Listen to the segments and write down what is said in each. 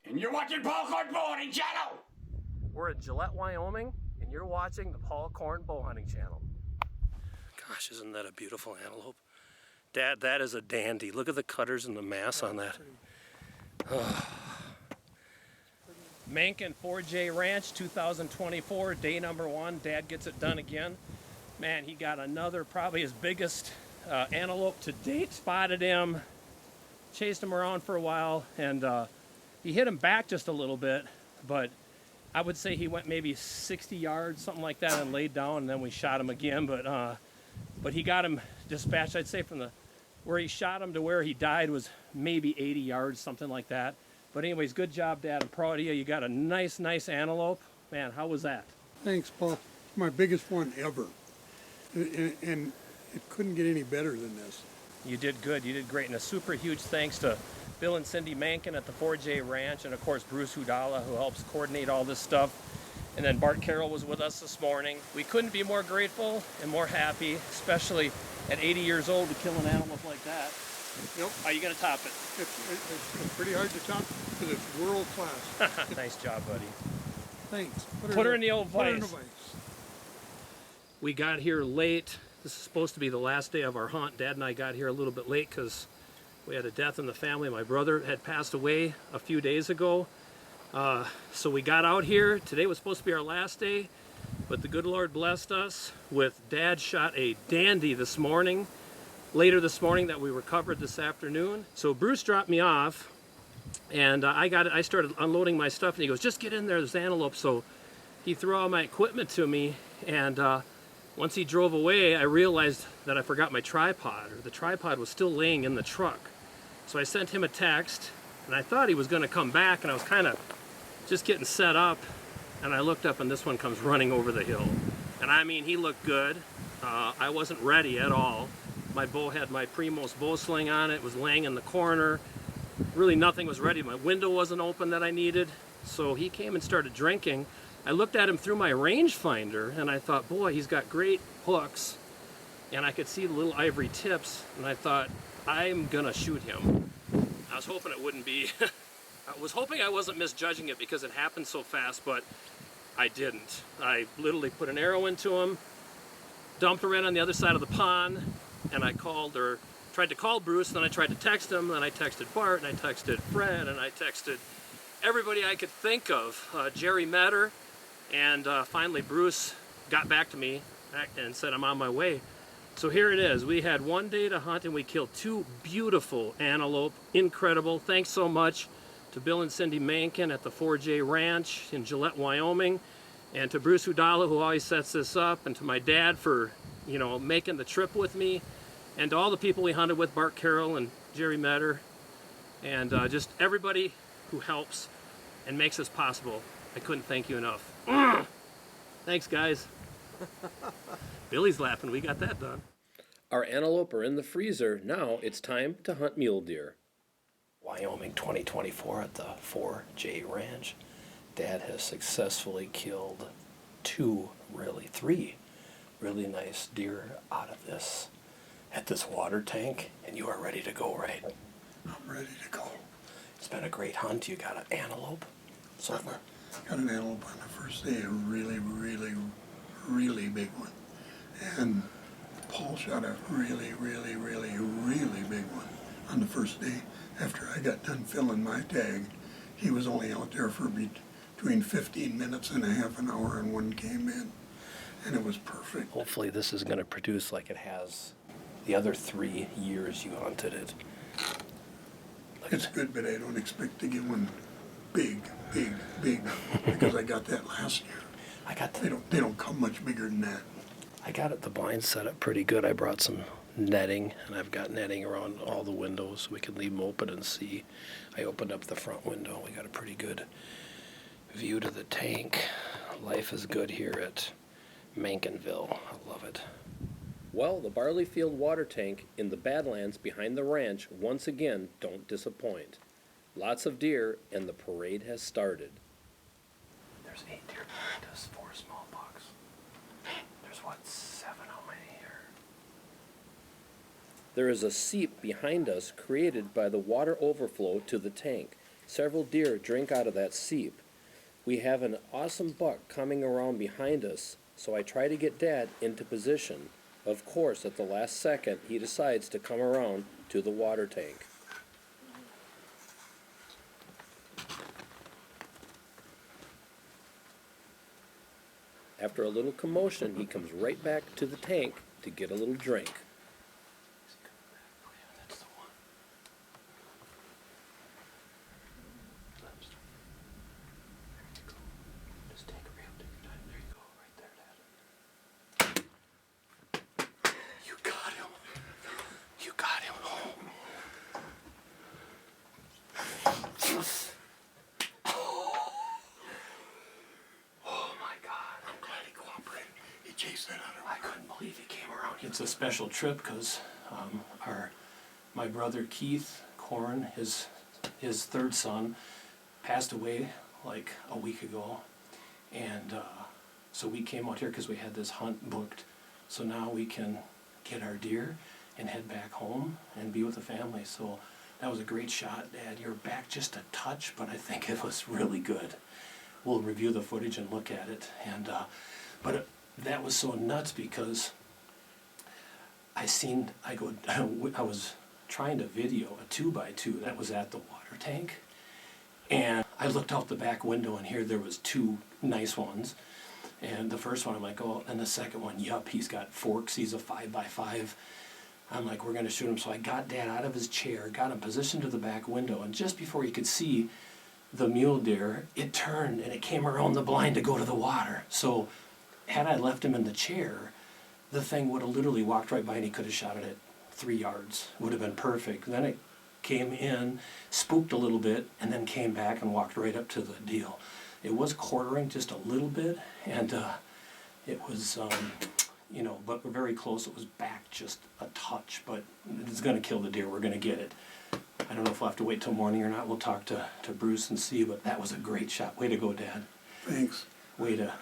And you're watching Paul Korn Bow Hunting Channel! We're at Gillette, Wyoming, and you're watching the Paul Korn Bow Hunting Channel. Gosh, isn't that a beautiful antelope? Dad, that is a dandy. Look at the cutters and the mass on that. Mankin 4J Ranch 2024, day number 1. Dad gets it done again. Man, he got another, probably his biggest antelope to date. Spotted him, chased him around for a while, and he hit him back just a little bit, but I would say he went maybe 60 yards, something like that, and laid down, and then we shot him again. But he got him dispatched. I'd say from where he shot him to where he died was maybe 80 yards, something like that. But anyways, good job, Dad. I'm proud of you. You got a nice antelope. Man, how was that? Thanks, Paul. My biggest one ever. And it couldn't get any better than this. You did good. You did great. And a super huge thanks to Bill and Cindy Mankin at the 4J Ranch, and of course Bruce Hudala, who helps coordinate all this stuff. And then Bart Carroll was with us this morning. We couldn't be more grateful and more happy, especially at 80 years old, to kill an antelope like that. Nope. How are you going to top it? It's pretty hard to top because it's world class. Nice job, buddy. Thanks. Put her in the old Put her in vise. the vise. We got here late. This is supposed to be the last day of our hunt. Dad and I got here a little bit late because we had a death in the family. My brother had passed away a few days ago. So we got out here. Today was supposed to be our last day, but the good Lord blessed us with Dad shot a dandy this morning, later this morning, that we recovered this afternoon. So Bruce dropped me off, and I started unloading my stuff, and he goes, just get in there, there's antelope. So he threw all my equipment to me, and once he drove away, I realized that I forgot my tripod, or the tripod was still laying in the truck. So I sent him a text, and I thought he was going to come back, and I was kind of just getting set up, and I looked up, and this one comes running over the hill. And I mean, he looked good. I wasn't ready at all. My bow had my Primos bow sling on it. It was laying in the corner. Really nothing was ready. My window wasn't open that I needed. So he came and started drinking. I looked at him through my rangefinder, and I thought, boy, he's got great hooks, and I could see the little ivory tips, and I thought, I'm gonna shoot him. I was hoping it wouldn't be, I was hoping I wasn't misjudging it because it happened so fast, but I didn't. I literally put an arrow into him, dumped her in on the other side of the pond, and I called, or tried to call Bruce, and then I tried to text him, and I texted Bart, and I texted Fred, and I texted everybody I could think of, Jerry Metter. And finally Bruce got back to me and said I'm on my way. So here it is. We had one day to hunt and we killed 2 beautiful antelope. Incredible. Thanks so much to Bill and Cindy Mankin at the 4J Ranch in Gillette, Wyoming, and to Bruce Hudala, who always sets this up, and to my dad for, you know, making the trip with me, and to all the people we hunted with, Bart Carroll and Jerry Metter, and just everybody who helps and makes this possible. I couldn't thank you enough. Thanks, guys. Billy's laughing. We got that done. Our antelope are in the freezer. Now it's time to hunt mule deer. Wyoming 2024 at the 4J Ranch. Dad has successfully killed 3 really nice deer out of this at this water tank, and you are ready to go, right? I'm ready to go. It's been a great hunt. You got an antelope so far. Got an antelope on the first day, a really big one. And Paul shot a really big one on the first day. After I got done filling my tag, he was only out there for between 15 minutes and a half an hour, and one came in, and it was perfect. Hopefully this is going to produce like it has the other 3 years you hunted it. It's good, but I don't expect to get one big, because I got that last year. They don't come much bigger than that. I got the blind set up pretty good. I brought some netting, and I've got netting around all the windows so we can leave them open and see. I opened up the front window. We got a pretty good view to the tank. Life is good here at Mankinville. I love it. Well, the barley field water tank in the Badlands behind the ranch once again don't disappoint. Lots of deer, and the parade has started. There's 8 deer behind us, 4 small bucks. There's what, 7? How many here? There is a seep behind us created by the water overflow to the tank. several deer drink out of that seep. We have an awesome buck coming around behind us, so I try to get Dad into position. Of course, at the last second, he decides to come around to the water tank. After a little commotion, he comes right back to the tank to get a little drink. I couldn't believe he came around. It's a special trip because my brother Keith Korn, his third son, passed away like a week ago, and so we came out here because we had this hunt booked. So now we can get our deer and head back home and be with the family. So that was a great shot, Dad. You're back just a touch, but I think it was really good. We'll review the footage and look at it. And that was so nuts because I was trying to video a 2x2 that was at the water tank, and I looked out the back window and here there was two nice ones, and the first one I'm like, oh, and the second one, yup, he's got forks, he's a 5x5. I'm like, we're gonna shoot him. So I got Dad out of his chair, got him positioned to the back window, and just before he could see the mule deer, it turned and it came around the blind to go to the water. So had I left him in the chair, the thing would have literally walked right by and he could have shot it at 3 yards. Would have been perfect. Then it came in, spooked a little bit, and then came back and walked right up to the deal. It was quartering just a little bit, and it was, but we're very close. It was back just a touch, but it's going to kill the deer. We're going to get it. I don't know if we'll have to wait till morning or not. We'll talk to Bruce and see, but that was a great shot. Way to go, Dad. Thanks. Way to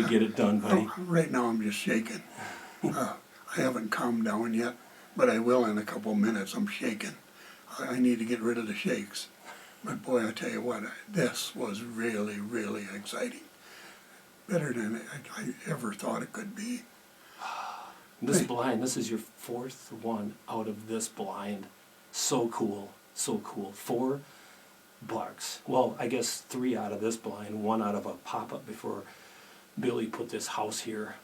get it done, buddy. Right now I'm just shaking. I haven't calmed down yet, but I will in a couple minutes. I'm shaking. I need to get rid of the shakes. But boy, I tell you what, this was really, really exciting. Better than I ever thought it could be. This blind, this is your fourth one out of this blind. So cool, so cool. 4 bucks. Well, I guess 3 out of this blind, 1 out of a pop-up before Billy put this house here.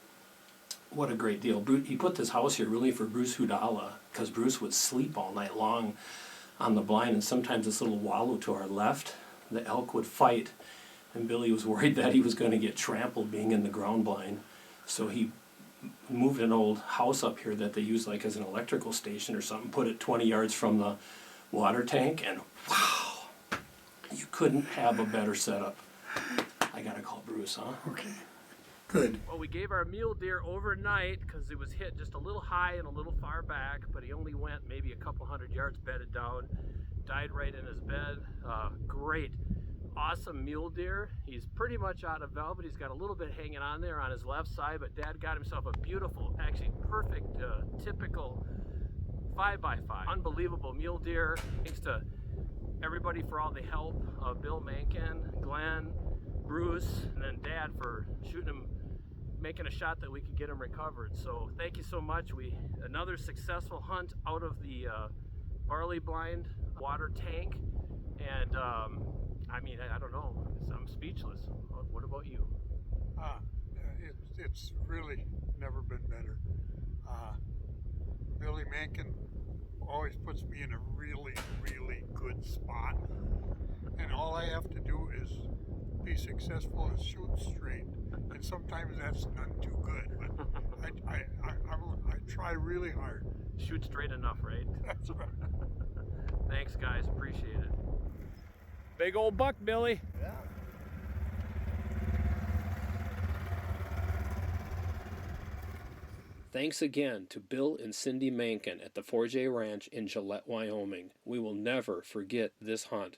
What a great deal. He put this house here really for Bruce Hudala, because Bruce would sleep all night long on the blind, and sometimes this little wallow to our left, the elk would fight, and Billy was worried that he was going to get trampled being in the ground blind. So he moved an old house up here that they use like as an electrical station or something, put it 20 yards from the water tank, and wow, you couldn't have a better setup. I gotta call Bruce, huh? Okay, good. Well, we gave our mule deer overnight because it was hit just a little high and a little far back, but he only went maybe a couple hundred yards bedded down, died right in his bed. Great, awesome mule deer. He's pretty much out of velvet. He's got a little bit hanging on there on his left side, but Dad got himself a beautiful, actually perfect, typical 5x5. Unbelievable mule deer. Thanks to everybody for all the help. Bill Mankin, Glenn, Bruce, and then Dad for shooting him, making a shot that we could get him recovered. So thank you so much. Another successful hunt out of the barley blind water tank, and I don't know. I'm speechless. What about you? It's really never been better. Billy Mankin always puts me in a really, really good spot, and all I have to do is be successful and shoot straight. And sometimes that's not too good, but I try really hard. Shoot straight enough, right? That's right. Thanks, guys. Appreciate it. Big old buck, Billy. Yeah. Thanks again to Bill and Cindy Mankin at the 4J Ranch in Gillette, Wyoming. We will never forget this hunt.